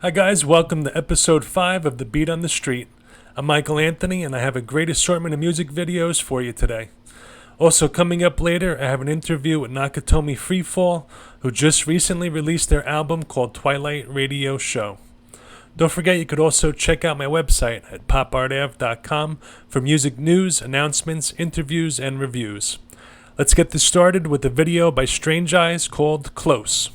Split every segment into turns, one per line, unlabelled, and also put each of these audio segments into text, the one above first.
Hi guys, welcome to episode 5 of The Beat on the Street. I'm Michael Anthony and I have a great assortment of music videos for you today. Also coming up later, I have an interview with Nakatomi Freefall, who just recently released their album called Twilight Radio Show. Don't forget you could also check out my website at popartav.com for music news, announcements, interviews, and reviews. Let's get this started with a video by Strange Eyes called Close.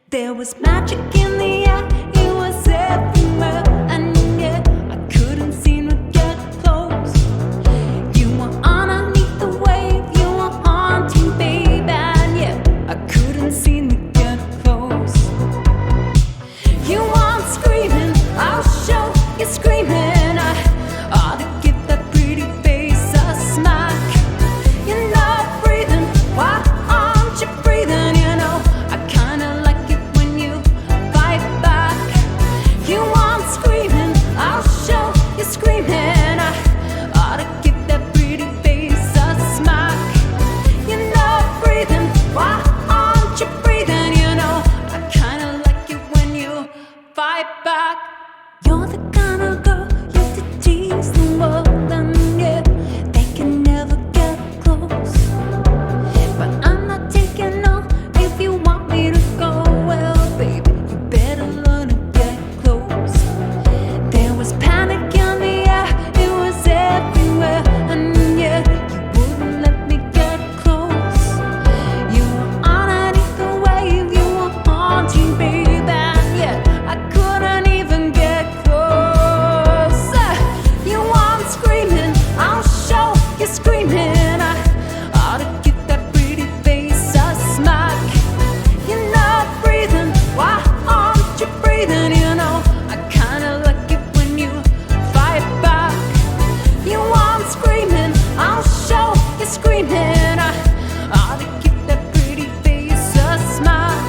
There was magic in the air, it was everywhere, and yet I couldn't seem to get close. You were underneath the wave, you were haunting, babe, and yet I couldn't seem to get close. You weren't screaming, I'll show you screaming. I ought to give that pretty face a smack. You're not breathing, why aren't you breathing? You know, I kinda like screaming, I ought to give that pretty face a smack. You're not breathing, why aren't you breathing? You know, I kinda like it when you fight back. You're the kind of girl used to tease the world, and yeah, they can never get close. But I'm not taking off if you want me to go. Well, baby, you better learn to get close. There was panic in the air, it was everywhere, and yet you wouldn't let me get close. You were underneath the wave, you were haunting, babe, and yet I couldn't even get close. You weren't screaming, I'll show you screaming. I ought to give that pretty face a smack. You're not breathing, why aren't you breathing? You know, I kinda like it when you fight back. You weren't screaming, I'll show you screaming. I ought to give that pretty face a smack.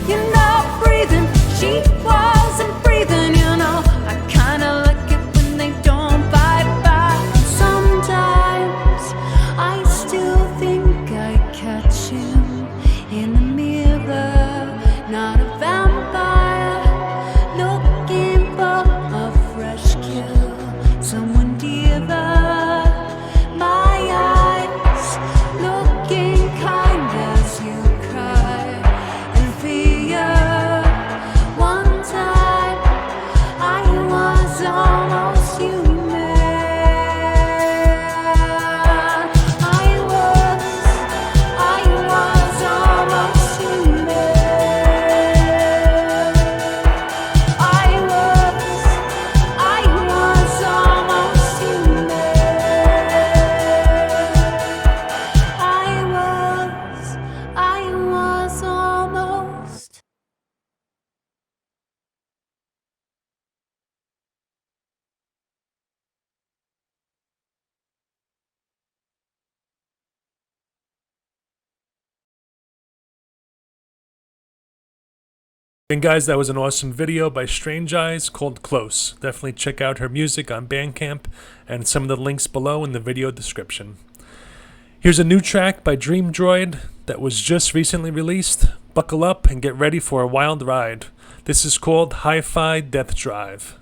You're not breathing, she wasn't breathing. You know, I kinda like it when they don't fight back. Sometimes I still think I catch him in the mirror, not a vampire looking for a fresh kill, someone dearer. My eyes looking kind as you cry in fear. One time I was almost human. I was almost human. I was almost human. I was almost.
And guys, that was an awesome video by Strange Eyes called Close. Definitely check out her music on Bandcamp and some of the links below in the video description. Here's a new track by Droid that was just recently released. Buckle up and get ready for a wild ride. This is called Hi-Fi Death Drive.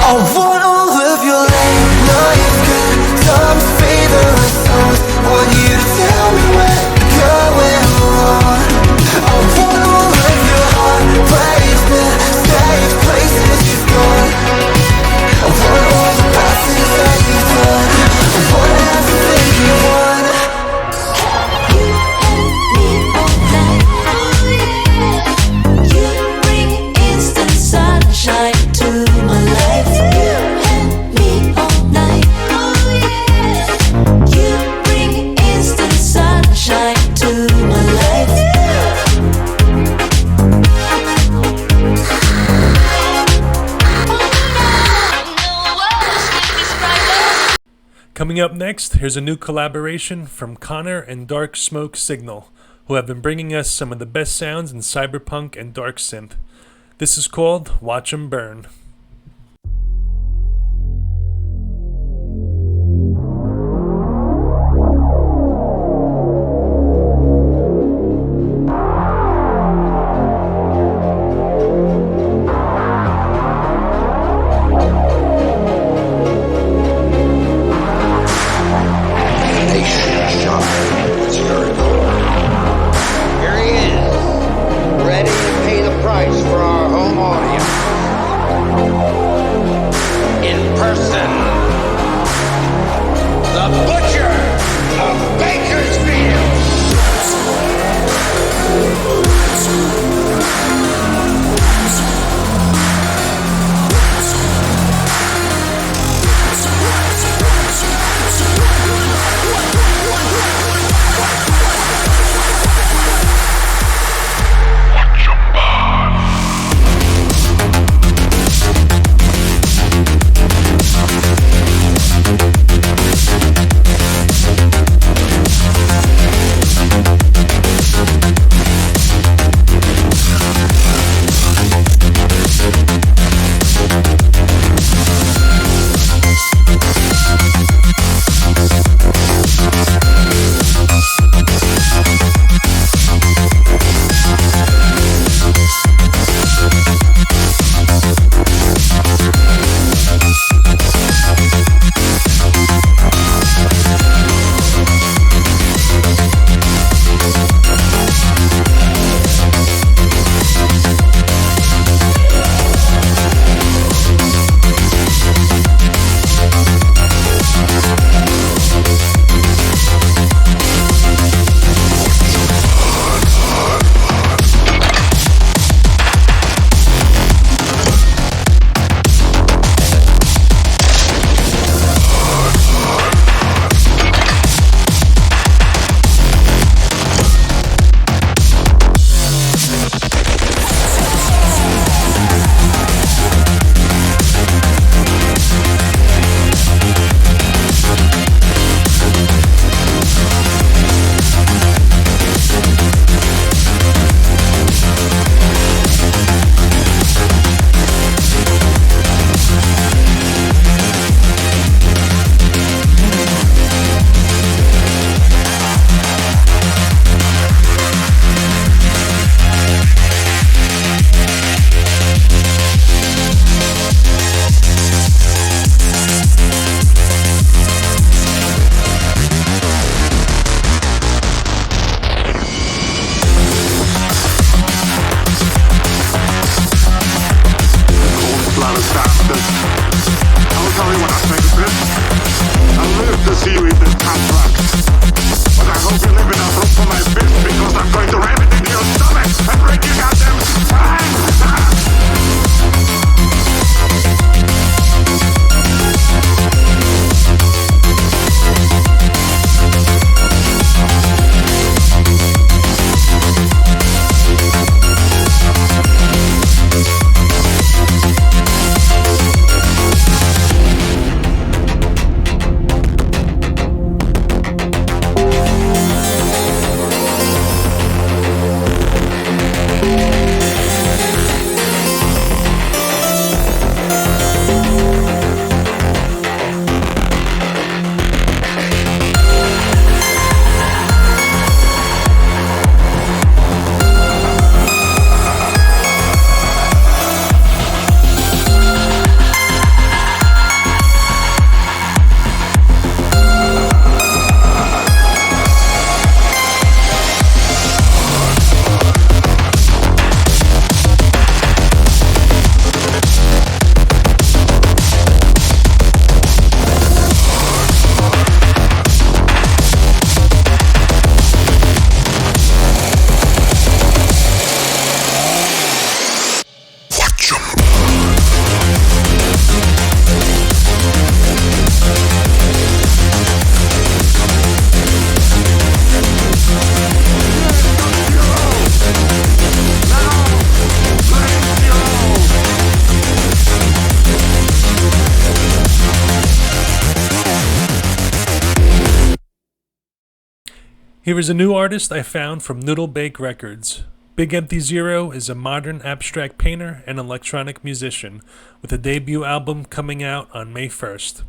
I want all of your late nights, good times, favorite songs. Want you to tell me where you're going wrong. I want all of your heartbreaks, mistakes, places you've gone. I want all the bad things that you've done. I want everything you want.
You and me all night. Oh yeah. You bring instant sunshine to my life. You and me all night. Oh yeah. You bring instant sunshine to my life.
Coming up next, here's a new collaboration from Connor and Dark Smoke Signal, who have been bringing us some of the best sounds in cyberpunk and dark synth. This is called Watch 'Em Burn.
Here he is, ready to pay the price for our home audience. In person, the Butcher of Bakersfield.
Here is a new artist I found from Noodle Bake Records. Big Empty Zero is a modern abstract painter and electronic musician with a debut album coming out on May 1st.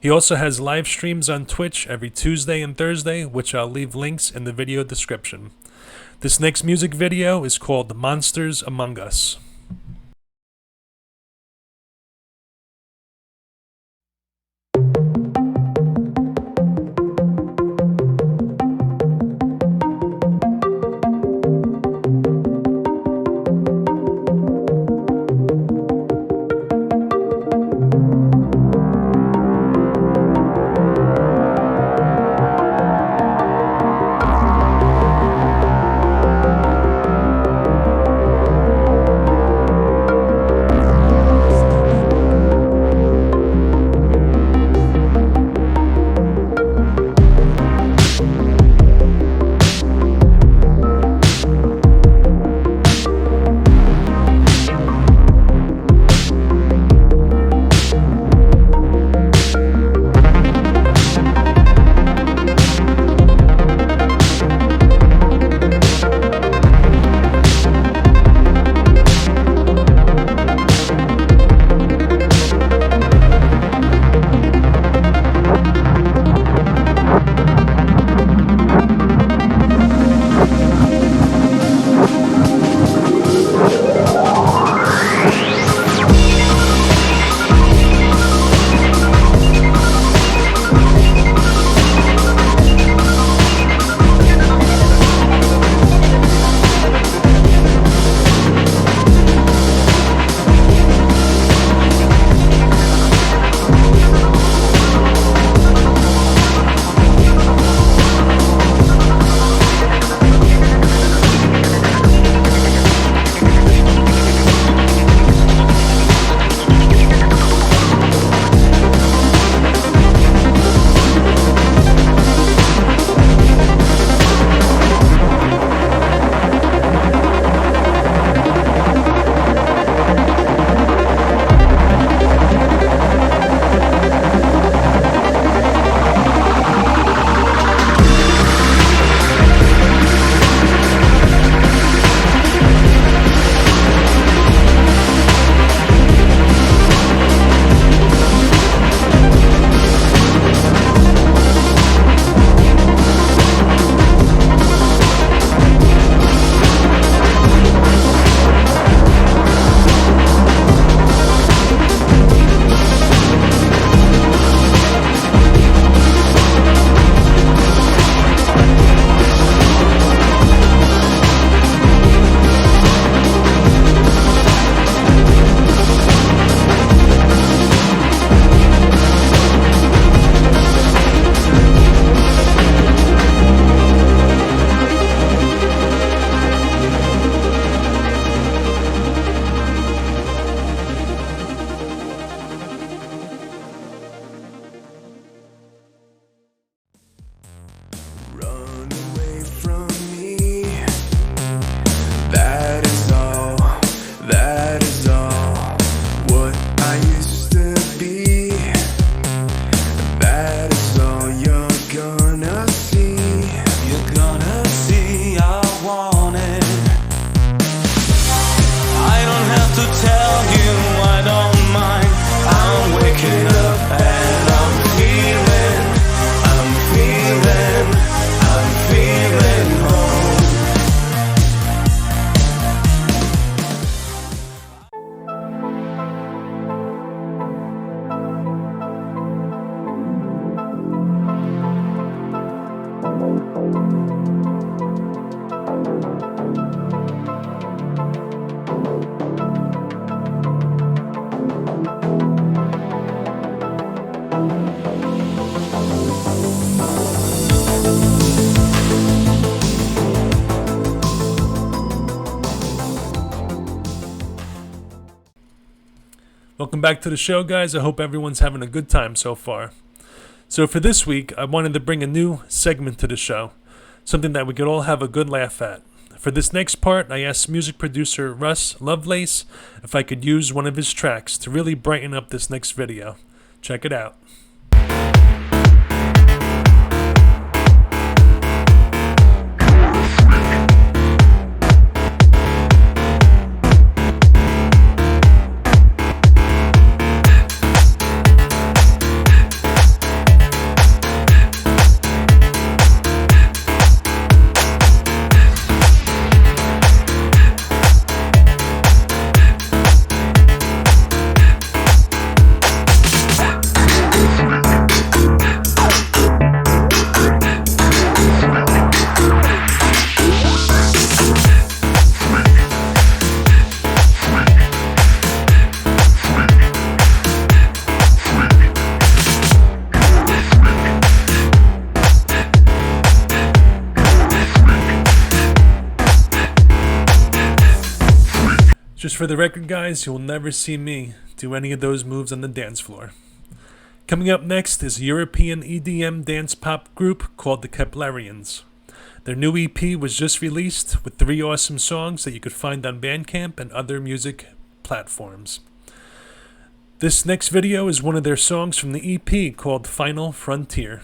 He also has live streams on Twitch every Tuesday and Thursday, which I'll leave links in the video description. This next music video is called Monsters Among Us. Welcome back to the show, guys. I hope everyone's having a good time so far. So for this week, I wanted to bring a new segment to the show, something that we could all have a good laugh at. For this next part, I asked music producer Russ Lovelace if I could use one of his tracks to really brighten up this next video. Check it out. Just for the record, guys, you'll never see me do any of those moves on the dance floor. Coming up next is a European EDM dance pop group called the Keplerians. Their new EP was just released with 3 awesome songs that you could find on Bandcamp and other music platforms. This next video is one of their songs from the EP called Final Frontier.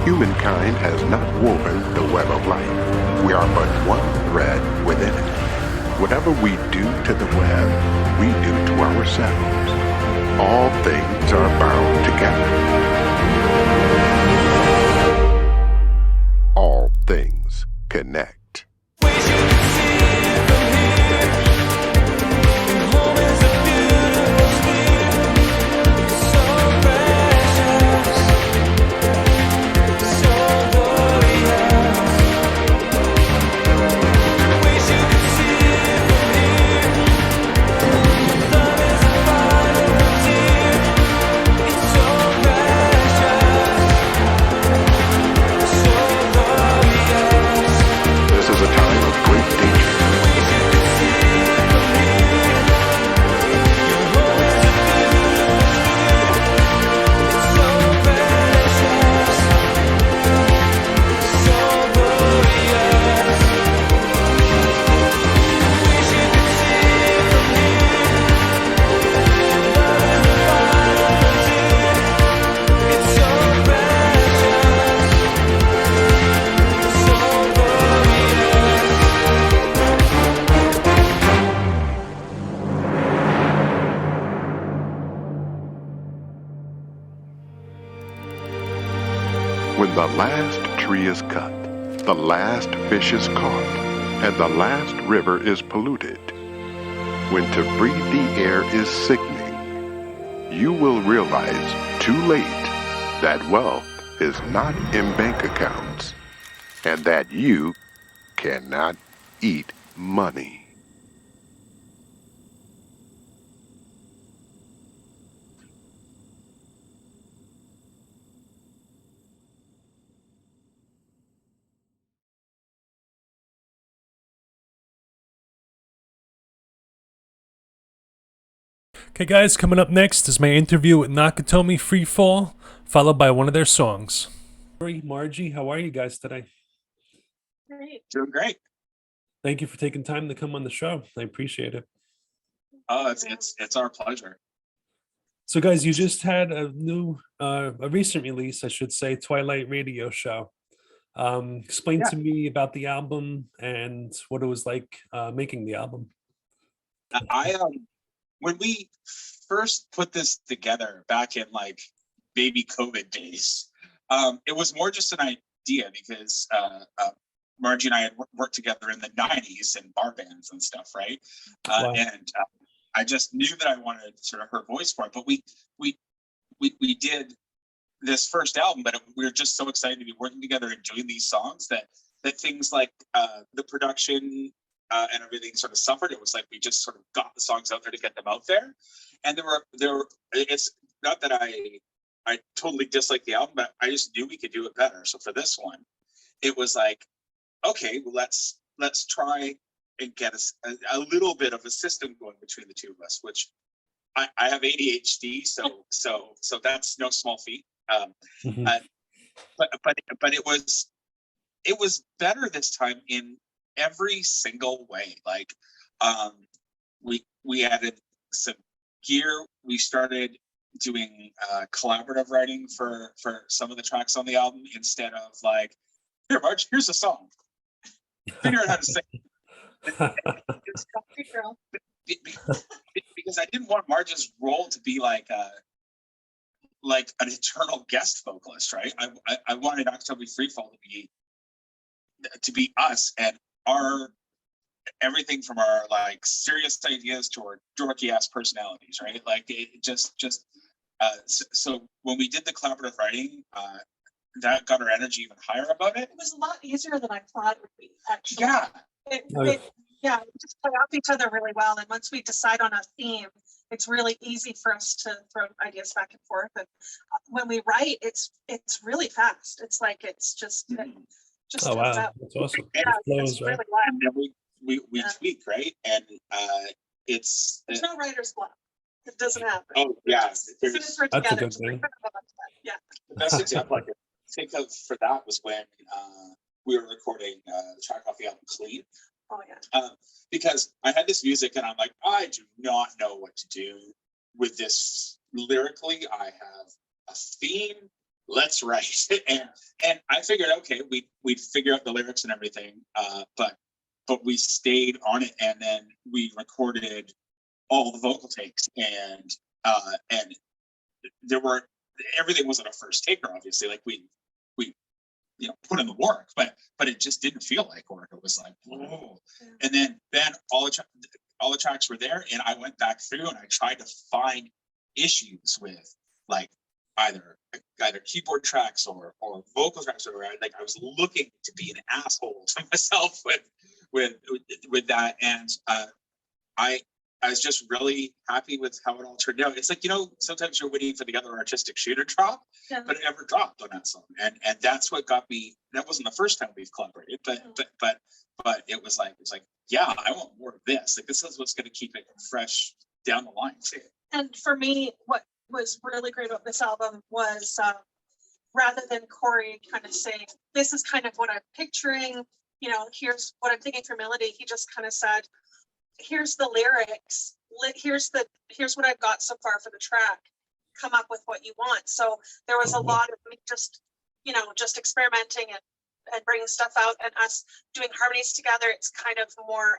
Humankind has not woven the web of life. We are but one thread within it. Whatever we do to the web, we do to ourselves. All things are bound together. All things connect. When the last tree is cut, the last fish is caught, and the last river is polluted, when to breathe the air is sickening, you will realize too late that wealth is not in bank accounts, and that you cannot eat money.
Okay guys, coming up next is my interview with Nakatomi Freefall, followed by one of their songs. Margie, how are you guys today?
Great.
Doing great.
Thank you for taking time to come on the show. I appreciate it.
Oh, it's our pleasure.
So, guys, you just had a recent release, I should say, Twilight Radio Show. Explain
Yeah.
to me about the album and what it was like making the album.
I when we first put this together back in like baby COVID days, it was more just an idea because Margie and I had worked together in the '90s in bar bands and stuff, right?
Wow.
And I just knew that I wanted sort of her voice for it. But we did this first album, but we were just so excited to be working together and doing these songs that things like the production and everything sort of suffered. It was like we just sort of got the songs out there to get them out there. And there were it's not that I totally dislike the album, but I just knew we could do it better. So for this one, it was like, okay, well, let's try and get a little bit of a system going between the two of us, which I have ADHD, so that's no small feat. But it was better this time in every single way. Like we added some gear. We started doing collaborative writing for some of the tracks on the album instead of like, here, Marge, here's a song. Figure out how to sing. Because I didn't want Marge's role to be like an eternal guest vocalist, right? I wanted Nakatomi Freefall to be us and our everything from our like serious ideas to our dorky ass personalities, right? Like it just so when we did the collaborative writing, that got our energy even higher about it.
It was a lot easier than I thought it would be, actually.
Yeah.
We just play off each other really well. And once we decide on a theme, it's really easy for us to throw ideas back and forth. And when we write, it's really fast. It's like it's just
Oh wow,
comes out.
that's awesome.
Yeah,
It flows,
it's
right?
really wild.
And then we tweak, right? And it's
There's no writer's block. It doesn't happen.
oh yeah,
As soon as we're
That's a
together,
good thing.
yeah.
the best example I could think of for that was when we were recording the track off the album Clean.
Oh yeah.
Because I had this music and I'm like, I do not know what to do with this lyrically. I have a theme. Let's write. and I figured, okay, we'd figure out the lyrics and everything, but we stayed on it, and then we recorded all the vocal takes, and everything wasn't a first taker, obviously. Like we put in the work, but it just didn't feel like work. It was like, whoa. And then all the tracks were there, and I went back through and I tried to find issues with like either keyboard tracks or vocal tracks, or like I was looking to be an asshole to myself with that, and I was just really happy with how it all turned out. It's like, sometimes you're waiting for the other artistic shoe to drop, but it never dropped on that song. And that's what got me. That wasn't the first time we've collaborated, but it was like, yeah, I want more of this. Like, this is what's going to keep it fresh down the line too.
And for me, what was really great about this album was rather than Corey kind of saying, this is kind of what I'm picturing, here's what I'm thinking for melody, he just kind of said, here's the lyrics, here's what I've got so far for the track, come up with what you want. So there was a lot of me just experimenting and bringing stuff out, and us doing harmonies together. It's kind of more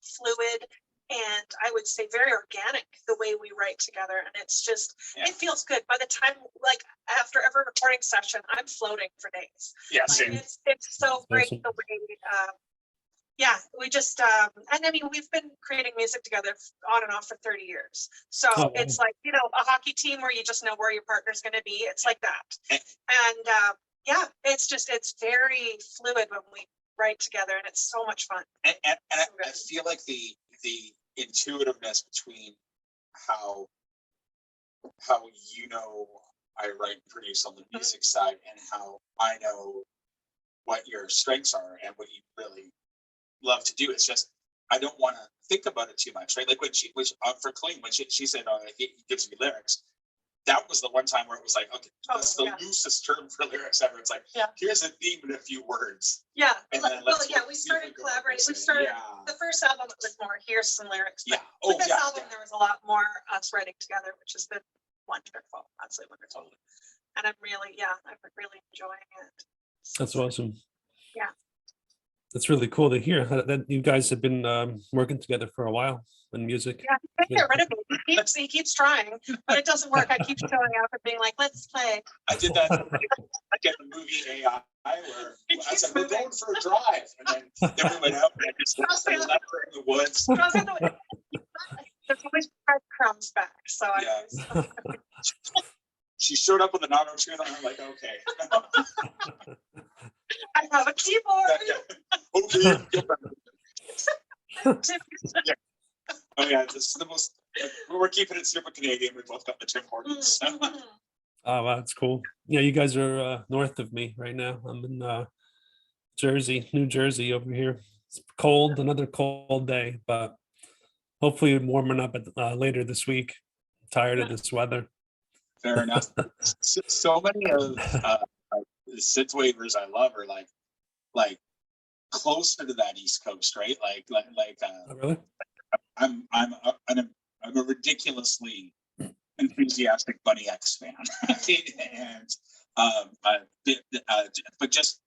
fluid, and I would say very organic the way we write together. And it's just, It feels good. By the time, like after every recording session, I'm floating for days.
Yeah,
like,
same.
it's so great the way we just and I mean, we've been creating music together on and off for 30 years. So it's like, a hockey team where you just know where your partner's going to be. It's like that. And it's very fluid when we write together, and it's so much fun.
And I feel like the intuitiveness between how I write and produce on the music side, and how I know what your strengths are and what you really love to do. It's just, I don't want to think about it too much, right? Like when for Clean, when she said, he gives me lyrics, that was the one time where it was like, okay,
Oh,
that's the
yeah.
loosest term for lyrics ever. It's like,
Yeah.
here's a theme in a few words.
Yeah,
And
well,
then let's
yeah,
see
we
if
started
we go
collaborating. We
with it.
started,
Yeah.
the first album it was more, here's some lyrics.
Yeah.
But
Oh,
with this
yeah.
album, there was a lot more us writing together, which has been wonderful, absolutely wonderful. And I'm really enjoying it.
That's awesome.
Yeah.
That's really cool to hear that you guys have been working together for a while in music.
Yeah, he can't get rid of me. He keeps trying, but it doesn't work. I keep showing up and being like, let's play.
I did that like in the movie AI, where I said, we're going for a drive. And then we went out and I just left her in the woods.
There's always breadcrumbs back, so
Yeah. She showed up with an auto tune, and I'm like, okay.
I have a keyboard.
Okay. Oh yeah, this is the most. We're keeping it super Canadian. We both got the Tim Hortons. So.
Oh, wow, that's cool. Yeah, you guys are north of me right now. I'm in Jersey, New Jersey over here. It's cold, another cold day, but hopefully warming up later this week. Tired of this weather.
Fair enough. So many of the synthwavers I love are like closer to that East Coast, right?
Oh, really?
I'm a ridiculously enthusiastic Bunny X fan, and but just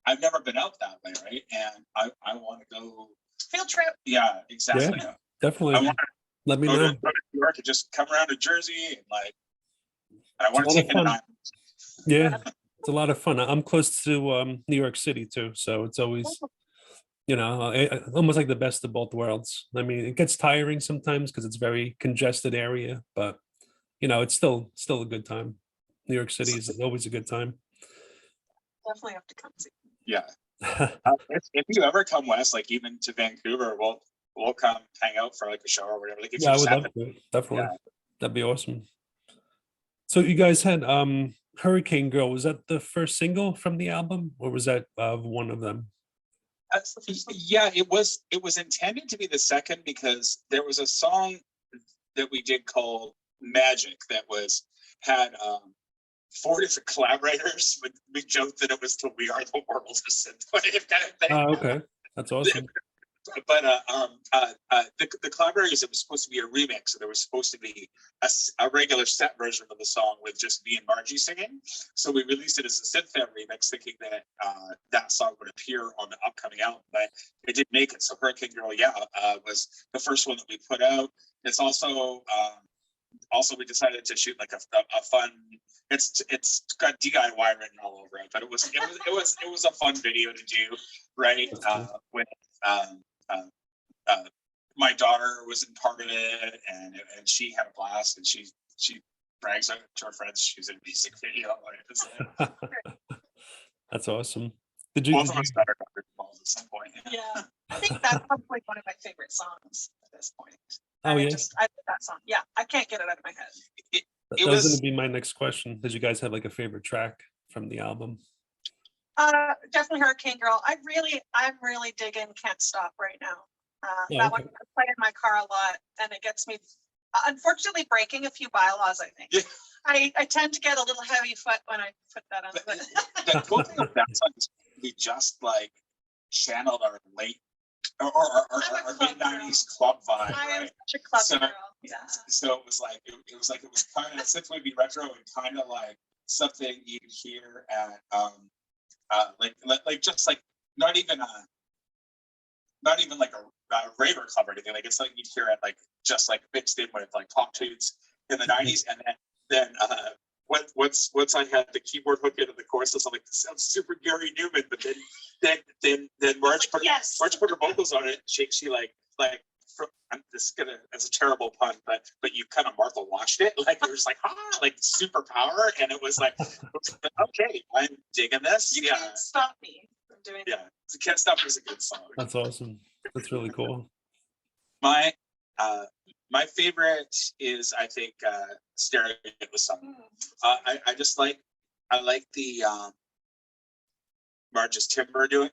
I've never been out that way, right? And I want to go
Field trip.
Yeah, exactly.
Yeah, definitely.
I want to
Let me
go
know.
to New York and just come around to Jersey and I want
It's
to
a
take
lot
it
of
on.
Yeah, it's a lot of fun. I'm close to New York City too, so it's always, almost like the best of both worlds. I mean, it gets tiring sometimes because it's very congested area, but it's still a good time. New York City is always a good time.
Definitely have to come see.
Yeah. If you ever come west, like even to Vancouver, we'll come hang out for like a show or whatever. Like if
Yeah,
you
I would
just have
love to. Definitely.
Yeah.
That'd be awesome. So you guys had Hurricane Girl. Was that the first single from the album, or was that one of them?
Yeah, it was intended to be the second because there was a song that we did called Magic that had 4 different collaborators. But we joked that it was to We Are the World of Synthwave kind of thing.
Oh, okay, that's awesome.
But the collaborators, it was supposed to be a remix, so there was supposed to be a regular set version of the song with just me and Margie singing. So we released it as a Synthwave remix, thinking that that song would appear on the upcoming album, but it didn't make it. So Hurricane Girl, was the first one that we put out. It's also we decided to shoot like a fun. It's got DIY written all over it, but it was a fun video to do, right? When my daughter was in part of it, and she had a blast, and she brags out to her friends she's in a music video.
That's awesome. Did you?
Both of us got our daughters involved at some point.
Yeah, I think that's probably one of my favorite songs at this point.
Oh, yeah.
I love that song. Yeah, I can't get it out of my head.
That was going to be my next question. Did you guys have like a favorite track from the album?
Definitely Hurricane Girl. I'm really digging Can't Stop right now. That one I play in my car a lot, and it gets me, unfortunately, breaking a few bylaws, I think.
Yeah.
I tend to get a little heavy foot when I put that on. But
the cool thing about that song is we just like channeled our late or our mid '90s club vibe.
I am
right?
such a club
So-
girl. Yeah.
So it was kind of Synthwave retro and kind of like something you'd hear at like just like not even like a raver club or anything. Like it's something you'd hear at like just like mixed in with like pop tunes in the '90s, and then once I had the keyboard hook into the choruses, I'm like, this sounds super Gary Newman. But then Marge put her vocals on it. She it's a terrible pun, but you kind of Martha watched it, like it was like like superpower, and it was like, okay, I'm digging this.
You can't stop me from doing
Yeah, so Can't Stop is a good song.
That's awesome. That's really cool.
My favorite is, I think, Staring at the Sun. I like the Marge's timbre doing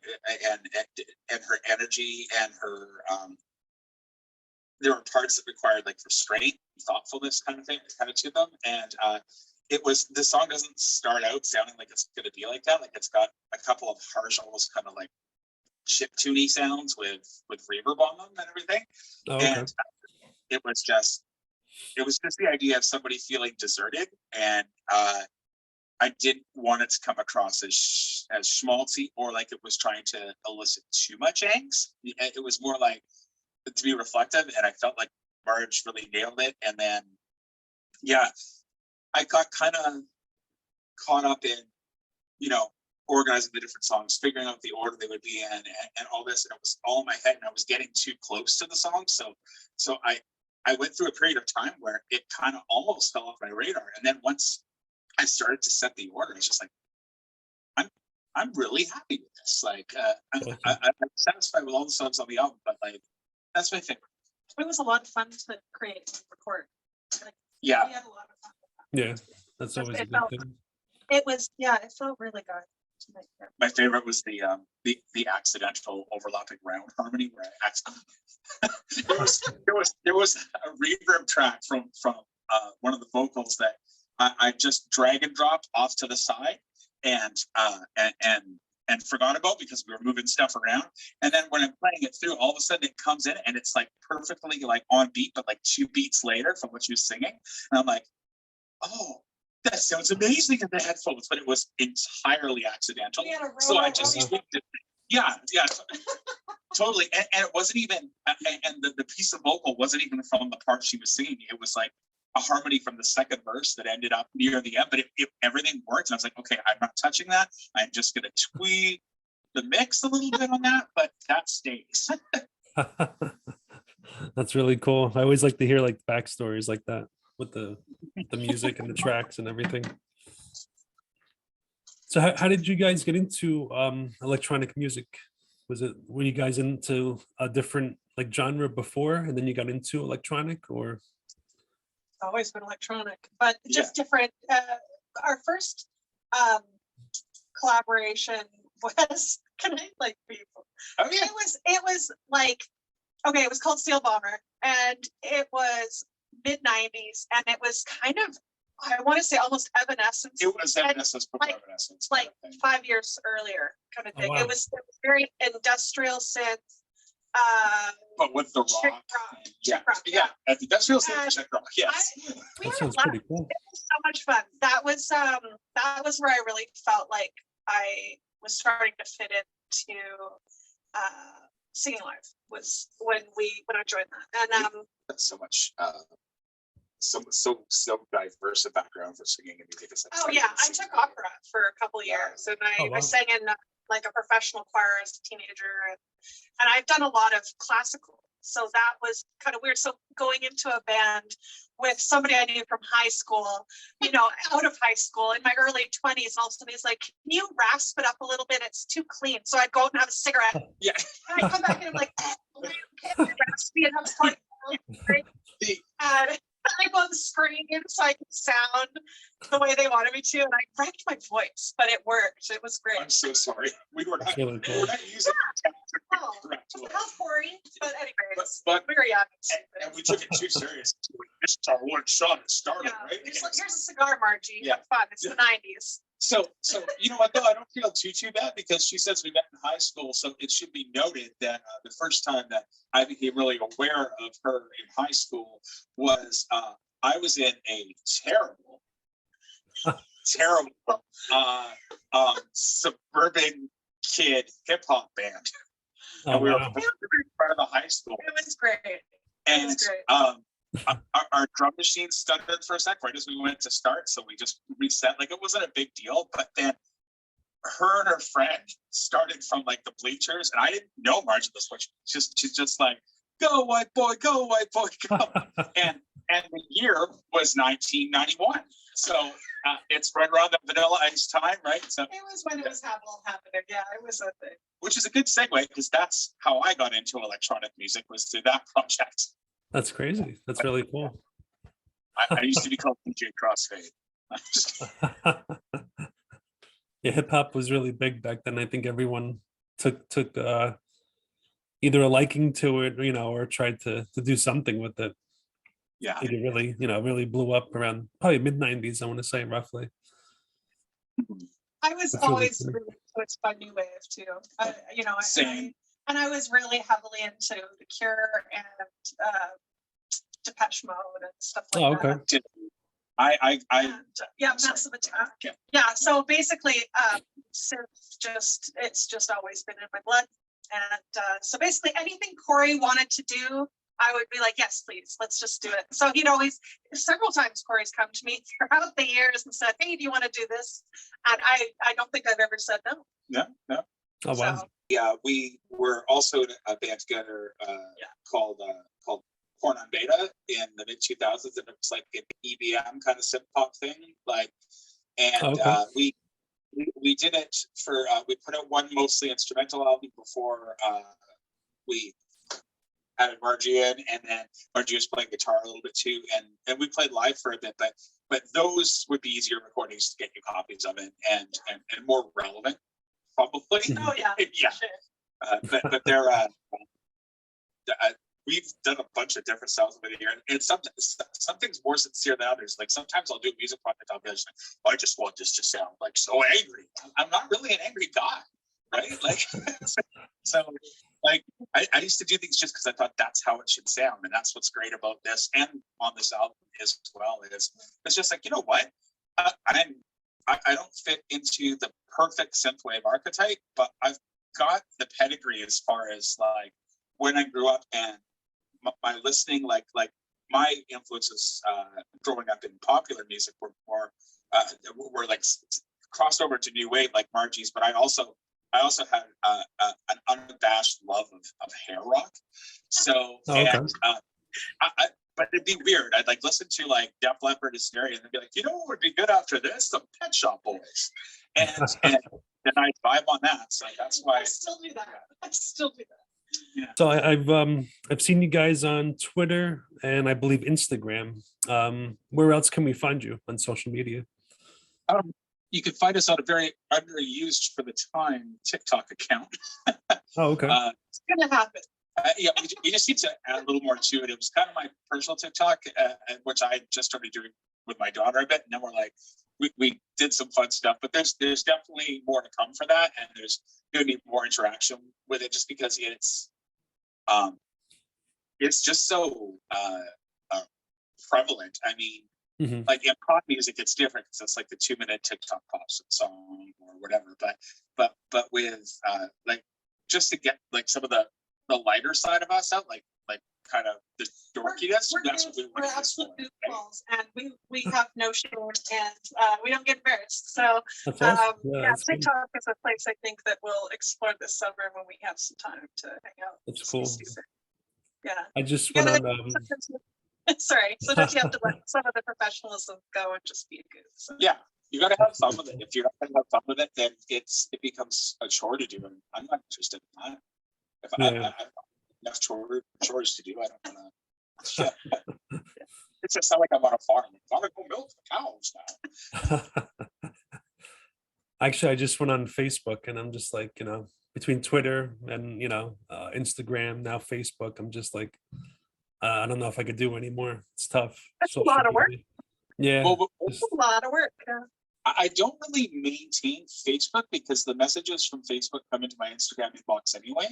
and her energy and her there were parts that required like restraint, thoughtfulness kind of thing, kind of to them. And the song doesn't start out sounding like it's going to be like that. Like it's got a couple of harsh, almost kind of like chiptune sounds with reverb on them and everything.
Oh, okay.
And it was just the idea of somebody feeling deserted, and I didn't want it to come across as schmaltzy or like it was trying to elicit too much angst. It was more like to be reflective, and I felt like Marge really nailed it. And then, yeah, I got kind of caught up in, organizing the different songs, figuring out the order they would be in, and all this, and it was all in my head, and I was getting too close to the song. So I went through a period of time where it kind of almost fell off my radar, and then once I started to set the order, it's just like, I'm really happy with this. Like, I'm satisfied with all the songs on the album, but like, that's my favorite.
It was a lot of fun to create and record. Like,
Yeah.
we had a lot of fun with that.
Yeah, that's always a good thing.
It felt really good.
My favorite was the accidental overlapping round harmony where I accidentally there was a reverb track from one of the vocals that I just drag and dropped off to the side and forgot about because we were moving stuff around. And then when I'm playing it through, all of a sudden it comes in and it's like perfectly like on beat, but like 2 beats later from what she was singing. And I'm like, oh, that sounds amazing in the headphones, but it was entirely accidental. So I just tweaked it. Yeah, totally. And it wasn't even, and the piece of vocal wasn't even from the part she was singing. It was like a harmony from the second verse that ended up near the end, but everything worked. And I was like, okay, I'm not touching that. I'm just going to tweak the mix a little bit on that, but that stays.
That's really cool. I always like to hear like backstories like that with the music and the tracks and everything. So how did you guys get into electronic music? Were you guys into a different like genre before and then you got into electronic, or?
It's always been electronic, but just different. Our first collaboration was, can I like people?
Oh, yeah.
It was like, okay, it was called Steel Bomber, and it was mid-90s, and it was kind of, I want to say almost Evanescence.
It was Evanescence,
like,
Evanescence,
like 5 years earlier kind of thing.
Oh, wow.
It was very industrial synth.
But with the
Chick
rock.
rock,
Yeah. And the industrial synth, chick rock, yes.
We
That
had a
sounds
lot.
pretty cool.
It was so much fun. That was where I really felt like I was starting to fit into singing live, was when I joined that. And
That's so much so diverse a background for singing and music.
oh yeah, I took opera for a couple of years, and I sang in like a professional choir as a teenager, and I've done a lot of classical. So that was kind of weird. So going into a band with somebody I knew from high school, out of high school in my early 20s, and all of a sudden he's like, can you rasp it up a little bit? It's too clean. So I'd go out and have a cigarette.
Yeah.
And I come back and I'm like, okay, raspy and I'm like, and I go on the screen so I could sound the way they wanted me to, and I wrecked my voice, but it worked. It was great.
I'm so sorry. We were not
Really cool.
using
Oh, how boring. But anyways,
but
we were young.
and we took it too serious. This is our one shot. It started,
Yeah.
right?
Here's a cigar, Margie.
Yeah.
Have fun. It's the 90s.
So you know what though, I don't feel too bad because she says we met in high school. So it should be noted that the first time that I became really aware of her in high school was I was in a terrible suburban kid hip hop band,
Oh,
and we were
wow.
part of the high school.
It was great.
And
was great.
our drum machine stuttered for a sec right as we went to start, so we just reset. Like it wasn't a big deal, but then her and her friend started from like the bleachers, and I didn't know Marge at this point. She's just like, go white boy, go, and the year was 1991. So it's right around the Vanilla Ice time, right? So
It was when it was all happening. Yeah, it was a thing.
which is a good segue because that's how I got into electronic music, was through that project.
That's crazy. That's really cool.
I used to be called DJ Crossfade.
Yeah, hip hop was really big back then. I think everyone took either a liking to it, or tried to do something with it.
Yeah.
It really, really blew up around probably mid-90s, I want to say, roughly.
I was
That's really
always
cool.
really influenced by new wave too.
Same.
And I was really heavily into The Cure and Depeche Mode and stuff like
Oh,
that.
okay.
I
And, yeah,
sorry.
Massive Attack.
Yeah.
Yeah, so basically, synth it's just always been in my blood. And so basically anything Corey wanted to do, I would be like, yes, please, let's just do it. So he'd always, several times Corey's come to me throughout the years and said, hey, do you want to do this? And I don't think I've ever said no.
No.
Oh, wow.
So,
Yeah, we were also in a band together called Porn on Beta in the mid 2000s, and it was like an EBM kind of synth pop thing. And
Okay.
we did it for we put out one mostly instrumental album before we added Margie in, and then Margie was playing guitar a little bit too, and we played live for a bit, but those would be easier recordings to get you copies of it and more relevant, probably.
oh yeah.
Yeah.
Sure.
But they're we've done a bunch of different styles over the year, and something's more sincere than others. Like sometimes I'll do a music project, I'll be like, oh, I just want this to sound like so angry. I'm not really an angry guy, right? Like so like I used to do things just because I thought that's how it should sound, and that's what's great about this and on this album as well. Is it's just like, you know what, I don't fit into the perfect synthwave archetype, but I've got the pedigree as far as like when I grew up and my listening, like my influences growing up in popular music were more were like crossed over to new wave like Margie's, but I also had an unabashed love of hair rock. So and but it'd be weird. I'd like listen to like Def Leppard, Hysteria, and they'd be like, you know what would be good after this? Some Pet Shop Boys, and then I'd vibe on that. So that's why
I still do that. I still do that.
Yeah.
So I've seen you guys on Twitter and I believe Instagram. Where else can we find you on social media?
You can find us on a very underused for the time TikTok account.
Oh, okay.
It's gonna happen.
Yeah, we just need to add a little more to it. It was kind of my personal TikTok, which I just started doing with my daughter a bit, and then we're like, we did some fun stuff, but there's definitely more to come for that, and there's going to be more interaction with it, just because it's just so prevalent. I mean, like in pop music, it's different because it's like the 2-minute TikTok pops song or whatever. But with like just to get like some of the lighter side of us out, like kind of the dorkiness. That's what we want.
We're absolute goofballs, and we have no shame, and we don't get embarrassed. So
That's awesome.
yeah,
That's good.
TikTok is a place I think that we'll explore this summer when we have some time to hang out.
That's
Just
cool.
be stupid. Yeah.
I just
You
went
gotta-
on.
Sorry, sometimes you have to let some of the professionalism go and just be a goof. So.
Yeah, you got to have fun with it. If you're not going to have fun with it, then it becomes a chore to do, and I'm not interested in that. If I have enough chores to do, I don't want to. It's just not like I'm on a farm. I want to go milk the cows now.
Actually, I just went on Facebook and I'm just like, between Twitter and, Instagram, now Facebook, I'm just like, I don't know if I could do anymore. It's tough.
That's a
Social
lot of work.
media. Yeah.
Well,
It's a lot of work. Yeah.
I don't really maintain Facebook because the messages from Facebook come into my Instagram inbox anyway.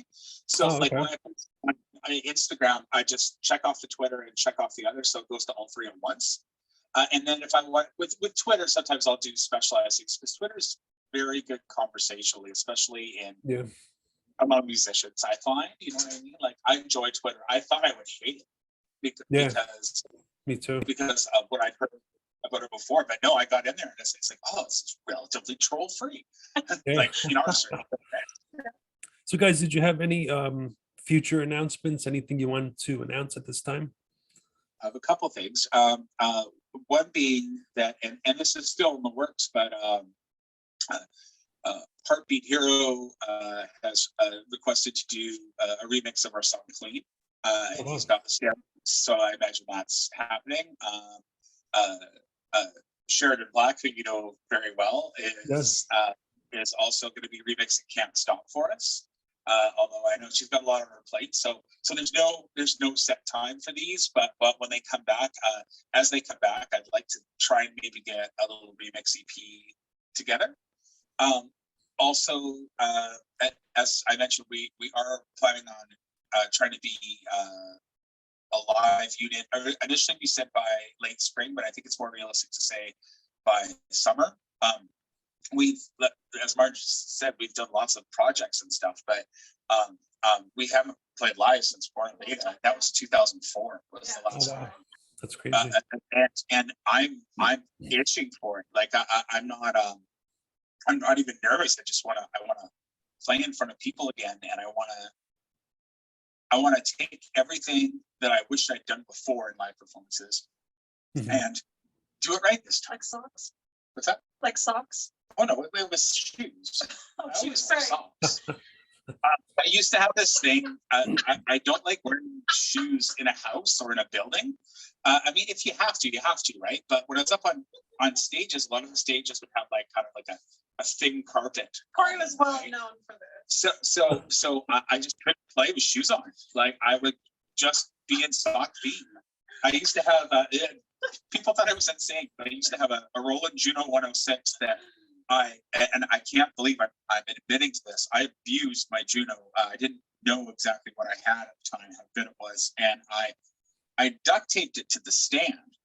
So
Oh,
like
okay.
when on Instagram, I just check off the Twitter and check off the other, so it goes to all three at once. And then if I want with Twitter, sometimes I'll do specialized things because Twitter's very good conversationally, especially in among musicians. I find, you know what I mean? Like I enjoy Twitter. I thought I would hate it because
Me too.
because of what I heard about it before, but no, I got in there and it's like, oh, this is relatively troll free.
Yeah.
Like, you know,
So guys, did you have any future announcements? Anything you want to announce at this time?
I have a couple things. One being that, and this is still in the works, but Heartbeat Hero has requested to do a remix of our song Clean. And he's got the steps, so I imagine that's happening. Sheridan Black, who you know very well, is also going to be remixing Can't Stop for us. Although I know she's got a lot on her plate, so there's no set time for these. But when they come back, as they come back, I'd like to try and maybe get a little remix EP together. Also, as I mentioned, we are planning on trying to be a live unit. Initially, we said by late spring, but I think it's more realistic to say by summer. We've, as Marge said, we've done lots of projects and stuff, but we haven't played live since Born in Beta. That was 2004 was the last time.
That's crazy.
And I'm itching for it. Like I'm not even nervous. I want to play in front of people again, and I want to take everything that I wished I'd done before in live performances and do it right this time.
Like socks?
What's that?
Like socks?
Oh no, it was shoes.
Oh,
I
shoes,
always wear
sorry.
socks. I used to have this thing. I don't like wearing shoes in a house or in a building. I mean, if you have to, right? But when I was up on stages, a lot of the stages would have like kind of like a thin carpet.
Corey was well known for this.
So I just couldn't play with shoes on. Like I would just be in sock feet. I used to have people thought I was insane, but I used to have a Roland Juno 106 that I can't believe I'm admitting to this. I abused my Juno. I didn't know exactly what I had at the time, how good it was, and I duct taped it to the stand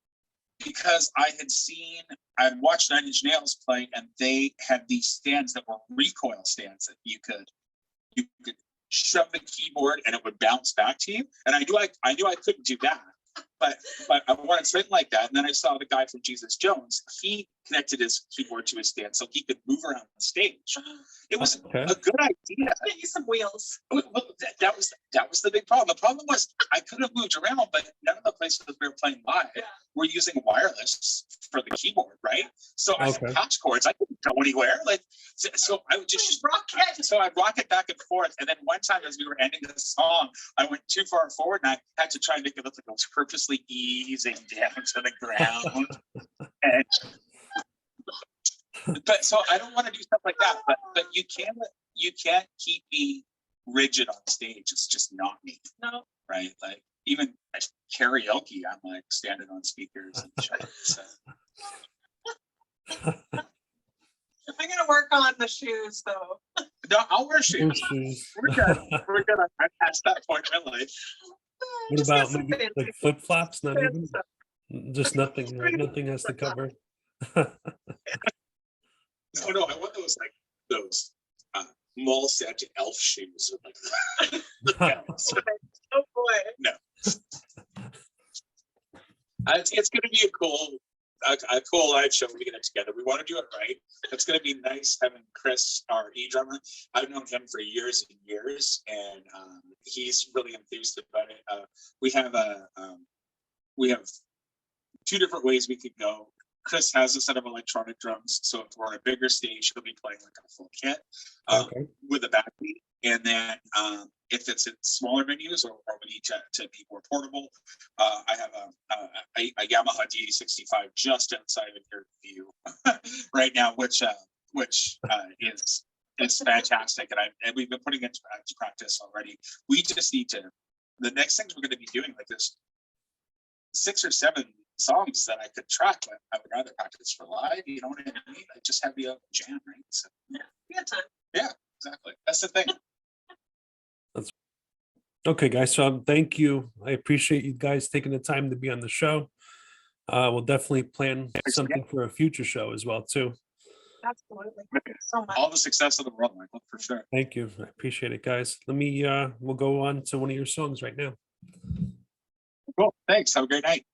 because I'd watched Nine Inch Nails play, and they had these stands that were recoil stands that you could shove the keyboard and it would bounce back to you. And I knew I couldn't do that. But I wanted something like that. And then I saw the guy from Jesus Jones. He connected his keyboard to his stand so he could move around the stage. It was a good idea.
Get you some wheels.
Well, that was the big problem. The problem was I could have moved around, but none of the places we were playing live were using wireless for the keyboard, right? So I had patch cords. I couldn't go anywhere. Like so I would just rock it. So I'd rock it back and forth. And then one time as we were ending the song, I went too far forward and I had to try and make it look like I was purposely easing down to the ground. But so I don't want to do stuff like that. But you can't keep me rigid on stage. It's just not me. No. Right? Like even at karaoke, I'm like standing on speakers and shit. So.
I'm gonna work on the shoes though.
No, I'll wear shoes. We're good. I'm past that point in my life.
What about maybe like flip flops? Not even. Just nothing. Right? Nothing has to cover.
No, I want those mall set elf shoes. Oh boy, no. It's going to be a cool live show when we get it together. We want to do it right. It's going to be nice having Chris, our drummer. I've known him for years and years, and he's really enthused about it. We have two different ways we could go. Chris has a set of electronic drums, so if we're on a bigger stage, he'll be playing like a full kit with a backbeat. And then if it's in smaller venues or we need to be more portable, I have a Yamaha D65 just outside of your view right now, which is fantastic, and we've been putting it to practice already. We just need to. The next things we're going to be doing, like this 6 or 7 songs that I could track, but I would rather practice for live. You know what I mean? I just have the jam, right? So,
yeah, we got time.
Yeah, exactly. That's the thing.
That's okay, guys. So thank you. I appreciate you guys taking the time to be on the show. We'll definitely plan something for a future show as well, too.
Absolutely. Thank you so much.
All the success of the world, Michael, for sure.
Thank you. I appreciate it, guys. Let me we'll go on to one of your songs right now.
Cool. Thanks. Have a great night.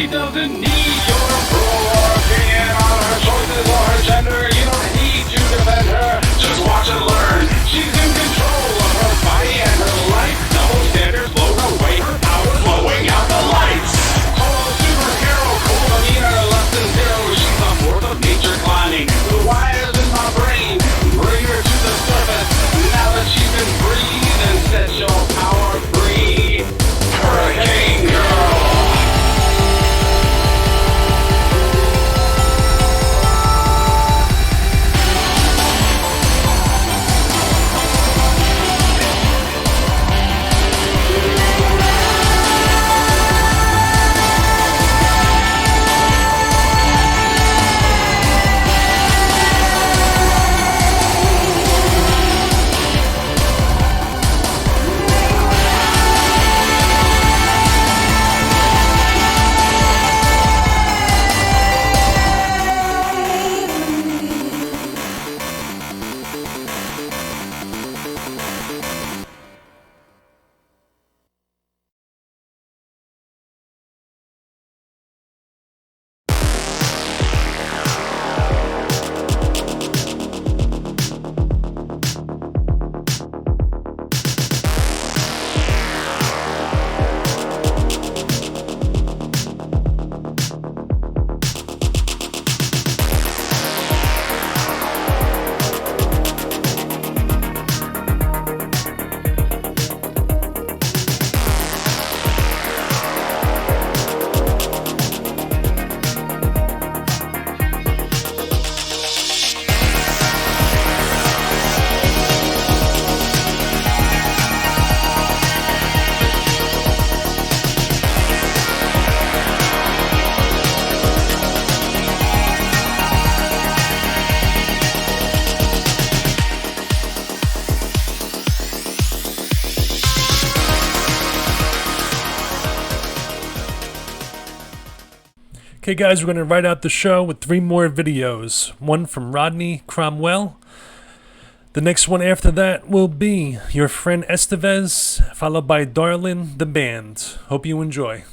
She doesn't need your approval or opinion on her choices or her gender. You don't need to defend her, just watch and learn. She's in control of her body and her life. Double standards blow her way, her power blowing out the lights. Oh, superhero, cool, I mean her less than zero. She's a force of nature climbing the wires in my brain. Bring her to the surface, now that she's been freed, and set your power free. Hurricane Girl.
Okay guys, we're going to write out the show with 3 more videos. One from Rodney Cromwell. The next one after that will be your friend Esteves, followed by Darlin, the band. Hope you enjoy.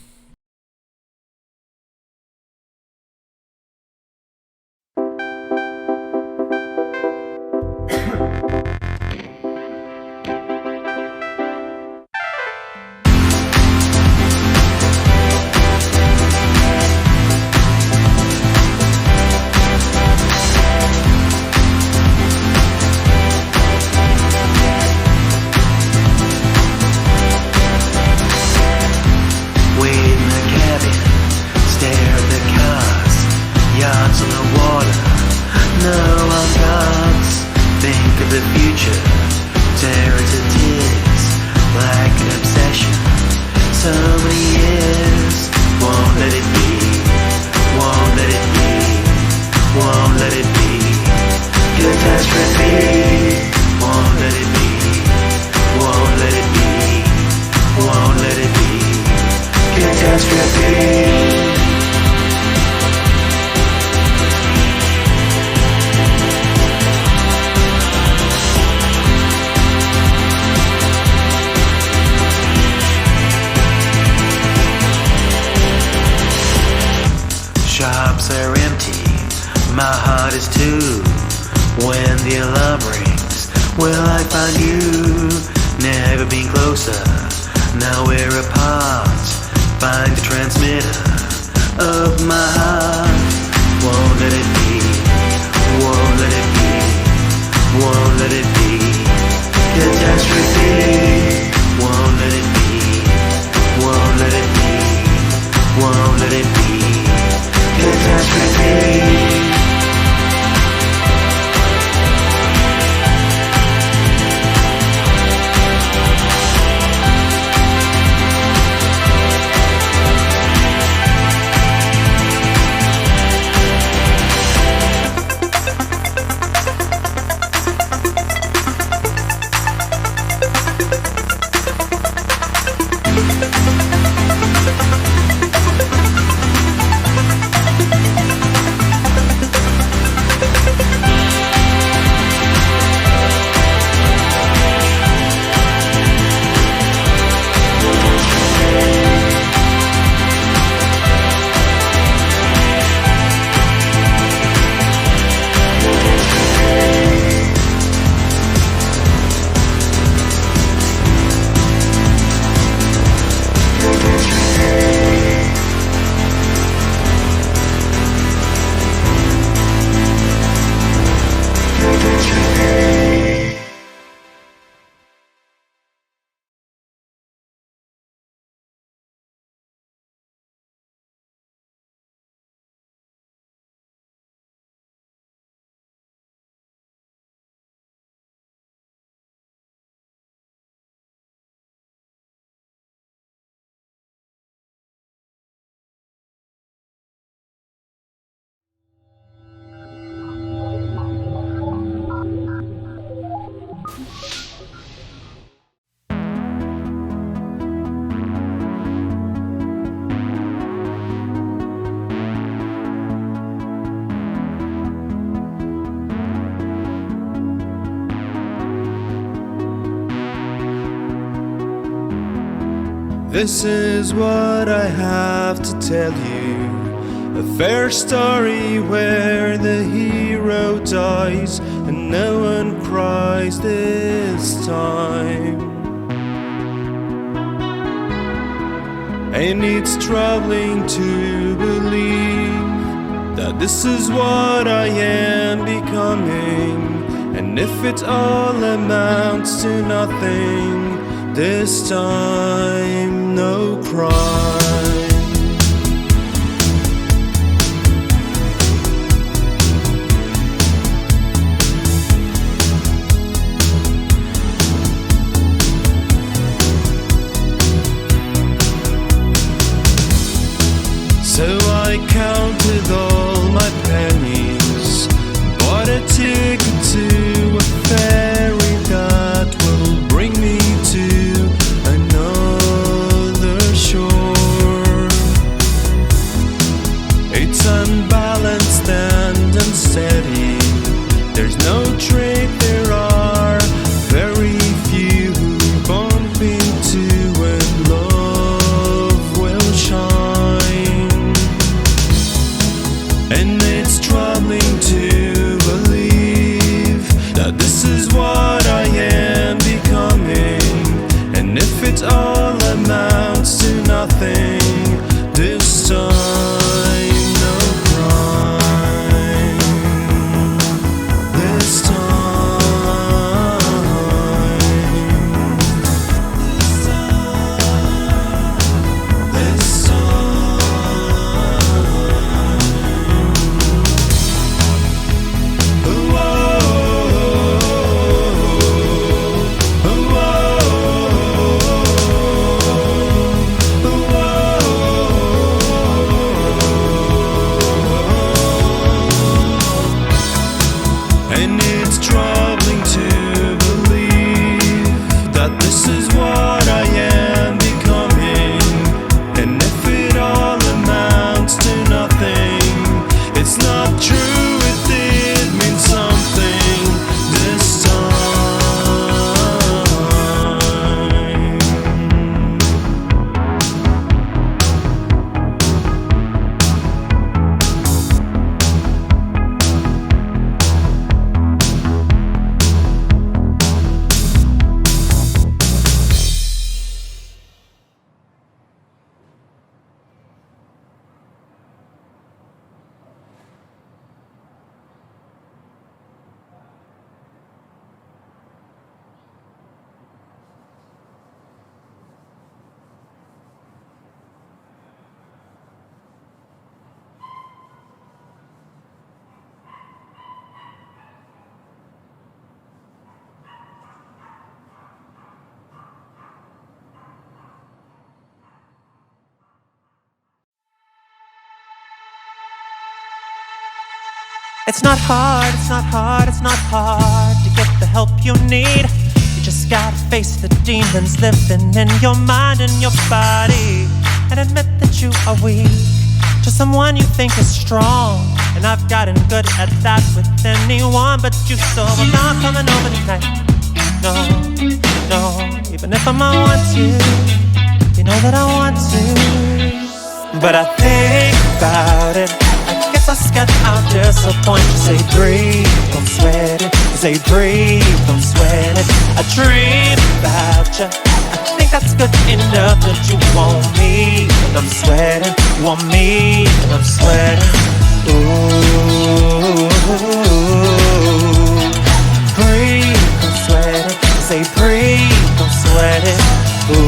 Shops are empty, my heart is too. When the alarm rings, will I find you? Never been closer, now we're apart. Find the transmitter of my heart. Won't let it be, won't let it be, won't let it be. Catastrophe, won't let it be, won't let it be, won't let it be. Catastrophe.
This is what I have to tell you. A fair story where the hero dies and no one cries this time. And it's troubling to believe that this is what I am becoming. And if it all amounts to nothing, this time no crime. So I counted all my pennies, bought a ticket to a ferry that will bring me to another shore. It's unbalanced and unsteady. There's no trick, there are very few who bump into and love will shine. And it's troubling to believe that this is what I am becoming. And if it all amounts to nothing, this time no crime. This time. This time. And it's troubling to believe that this is what I am becoming. And if it all amounts to nothing, it's not true, it did mean something this time.
It's not hard, it's not hard, it's not hard to get the help you need. You just gotta face the demons living in your mind and your body, and admit that you are weak to someone you think is strong. And I've gotten good at that with anyone but you, so I'm not coming over tonight. No, no, even if I might want to, you know that I want to. But I think about it, I scared I'll disappoint you. Say breathe, don't sweat it. You say breathe, don't sweat it. I dream about you, I think that's good enough. That you want me, and I'm sweating. You want me, and I'm sweating. Ooh, breathe, don't sweat it. You say breathe, don't sweat it. Ooh,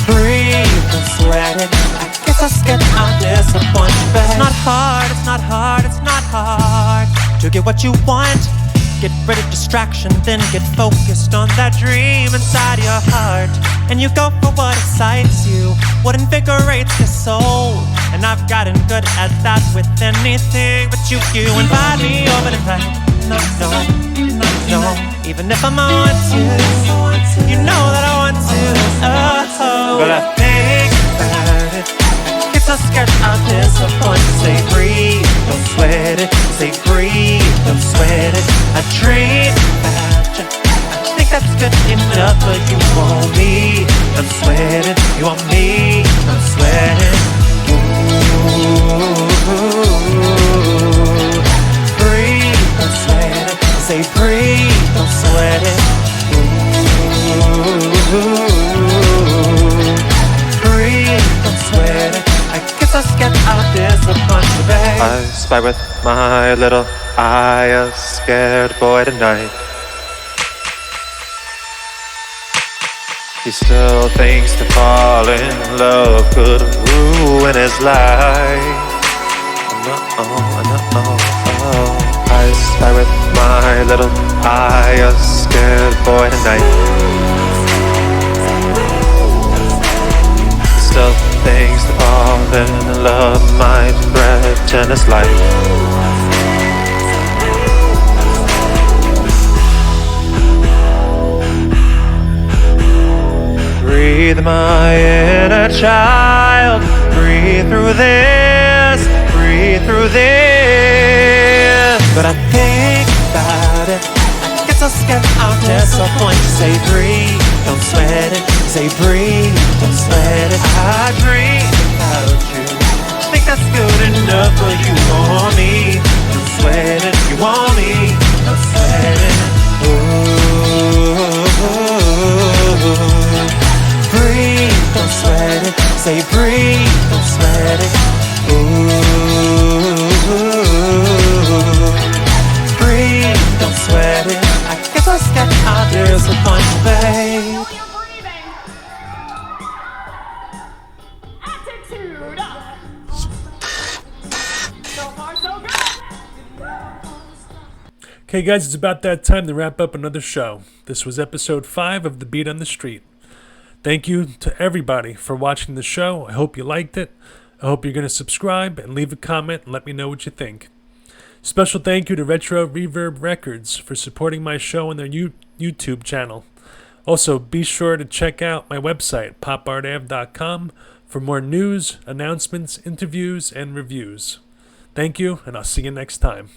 breathe, don't sweat it. I scared I'll disappoint you, but it's not hard, it's not hard, it's not hard to get what you want. Get rid of distraction, then get focused on that dream inside your heart. And you go for what excites you, what invigorates your soul. And I've gotten good at that with anything but you. You invite me over tonight. No, no, no, even if I want to, you know that I want to. Oh, but I think about it, so scared I'll disappoint you. Say breathe, don't sweat it. Say breathe, don't sweat it. I dream about you, I think think that's good enough, but you want me. I'm sweating, you want me. I'm sweating. Ooh, breathe, I'm sweating. Say breathe, I'm sweating. Ooh, breathe, I'm sweating. I guess I scared out disappointment, babe.
I spy with my little eye a scared boy tonight. He still thinks to fall in love could ruin his life. I spy with my little eye a scared boy tonight. He still thinks to fall in love might threaten his life. Breathe my inner child. Breathe through this. Breathe through this.
But I think about it. I guess I'll skip out disappoint. Say breathe, don't sweat it. Say breathe, don't sweat it. I breathe without you. Think that's good enough, but you want me. Don't sweat it. You want me. Don't sweat it. Ooh. Breathe, don't sweat it. Say breathe, don't sweat it. Ooh. Breathe, don't sweat it. I guess I got out disappointed, babe.
Attitude up. So far, so good.
Okay, guys, it's about that time to wrap up another show. This was episode 5 of The Beat on the Street. Thank you to everybody for watching the show. I hope you liked it. I hope you're going to subscribe and leave a comment and let me know what you think. Special thank you to RetroReverbRecords for supporting my show on their YouTube channel. Also, be sure to check out my website, popartav.com, for more news, announcements, interviews, and reviews. Thank you, and I'll see you next time.